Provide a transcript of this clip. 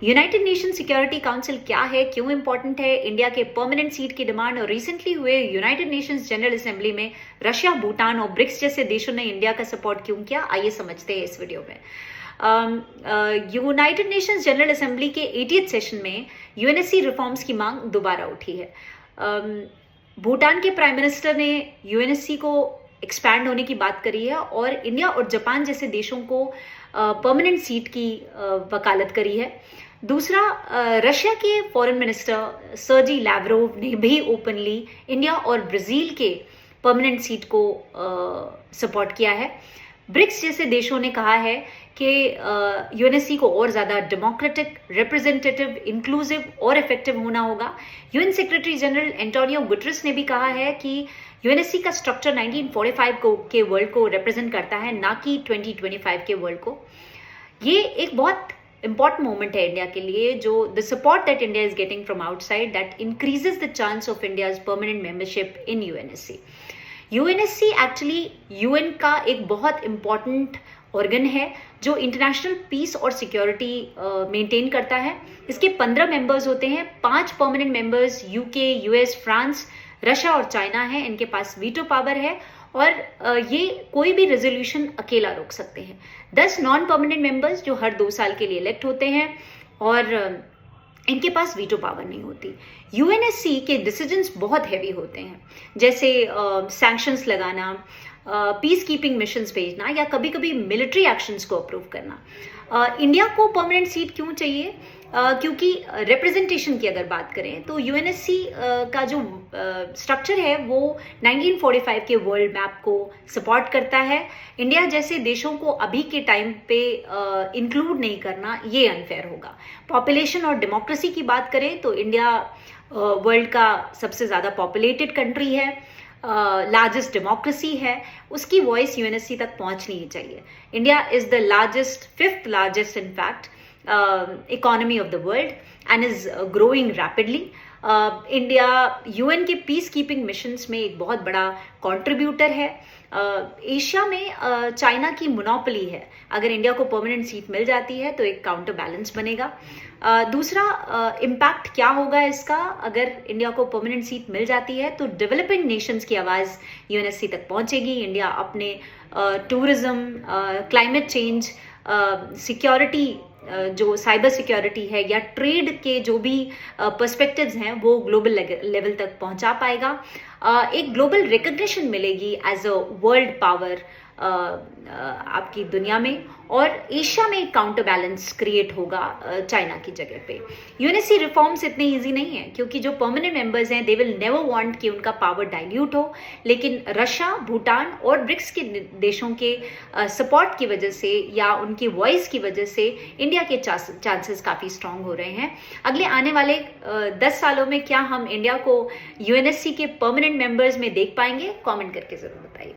United nation security council क्या है, क्यों इंपॉर्टेंट है, इंडिया के परमानेंट सीट की डिमांड और रिसेंटली हुए यूनाइटेड नेशंस जनरल असेंबली में रशिया, भूटान और ब्रिक्स जैसे देशों ने इंडिया का सपोर्ट क्यों किया, आइए समझते हैं इस वीडियो में। यूनाइटेड नेशंस जनरल असेंबली के 80th सेशन में यूएनएससी रिफॉर्म्स की मांग दोबारा उठी है। भूटान के प्राइम मिनिस्टर ने यूएनएससी को एक्सपैंड होने की बात करी है और इंडिया और जापान जैसे देशों को परमानेंट सीट की वकालत करी है। दूसरा, रशिया के फॉरेन मिनिस्टर सर्जी लैवरोव ने भी ओपनली इंडिया और ब्राजील के परमानेंट सीट को सपोर्ट किया है। ब्रिक्स जैसे देशों ने कहा है कि यूएनएससी को और ज़्यादा डेमोक्रेटिक, रिप्रेजेंटेटिव, इंक्लूसिव और इफेक्टिव होना होगा। UN secretary general Antonio Guterres ने भी कहा है कि यूएनएससी का स्ट्रक्चर 1945 के वर्ल्ड को रिप्रेजेंट करता है, ना कि 2025 के वर्ल्ड को। ये एक बहुत important moment है इंडिया के लिए, जो the support that India is getting from outside that increases the chance of India's permanent membership in UNSC. UNSC actually UN का एक बहुत इम्पॉर्टेंट ऑर्गन है जो इंटरनेशनल पीस और सिक्योरिटी मेंटेन करता है। इसके 15 मेंबर्स होते हैं, 5 permanent members UK, US, France, Russia और चाइना है। इनके पास वीटो पावर है और ये कोई भी रेजोल्यूशन अकेला रोक सकते हैं। 10 नॉन परमानेंट मेंबर्स जो हर 2 साल के लिए इलेक्ट होते हैं और इनके पास वीटो पावर नहीं होती। यूएनएससी के डिसीजंस बहुत हैवी होते हैं, जैसे सैंक्शंस लगाना, पीस कीपिंग मिशंस भेजना या कभी कभी मिलिट्री एक्शंस को अप्रूव करना। इंडिया को परमानेंट सीट क्यों चाहिए? क्योंकि रिप्रेजेंटेशन की अगर बात करें तो यूएनएससी का जो स्ट्रक्चर है वो 1945 के वर्ल्ड मैप को सपोर्ट करता है। इंडिया जैसे देशों को अभी के टाइम पे इंक्लूड नहीं करना ये अनफेयर होगा। पॉपुलेशन और डेमोक्रेसी की बात करें तो इंडिया वर्ल्ड का सबसे ज़्यादा पॉपुलेटेड कंट्री है, लार्जेस्ट डेमोक्रेसी है, उसकी वॉइस यूएनएससी तक पहुंचनी चाहिए। India is the largest, 5th largest in fact economy of the world and is growing rapidly. India UN के पीस कीपिंग मिशंस में एक बहुत बड़ा कंट्रीब्यूटर है। एशिया में चाइना की मोनोपोली है, अगर इंडिया को परमानेंट सीट मिल जाती है तो एक काउंटर बैलेंस बनेगा। दूसरा, इम्पैक्ट क्या होगा इसका? अगर इंडिया को परमानेंट सीट मिल जाती है तो डेवलपिंग नेशंस की आवाज़ यूएनएससी तक पहुंचेगी। इंडिया अपने टूरिज्म, क्लाइमेट चेंज, सिक्योरिटी, जो साइबर सिक्योरिटी है या ट्रेड के जो भी पर्सपेक्टिव्स हैं वो ग्लोबल लेवल तक पहुंचा पाएगा। एक ग्लोबल रिकग्निशन मिलेगी एज अ वर्ल्ड पावर आपकी दुनिया में, और एशिया में एक काउंटर बैलेंस क्रिएट होगा चाइना की जगह पे। यूएनएससी रिफॉर्म्स इतने इजी नहीं है क्योंकि जो परमानेंट मेंबर्स हैं दे विल नेवर वांट कि उनका पावर डाइल्यूट हो, लेकिन रशिया, भूटान और ब्रिक्स के देशों के सपोर्ट की वजह से या उनकी वॉइस की वजह से इंडिया के चांसेस काफ़ी स्ट्रांग हो रहे हैं। अगले आने वाले 10 सालों में क्या हम इंडिया को यूएनएससी के परमानेंट मेंबर्स में देख पाएंगे? कॉमेंट करके ज़रूर बताइए।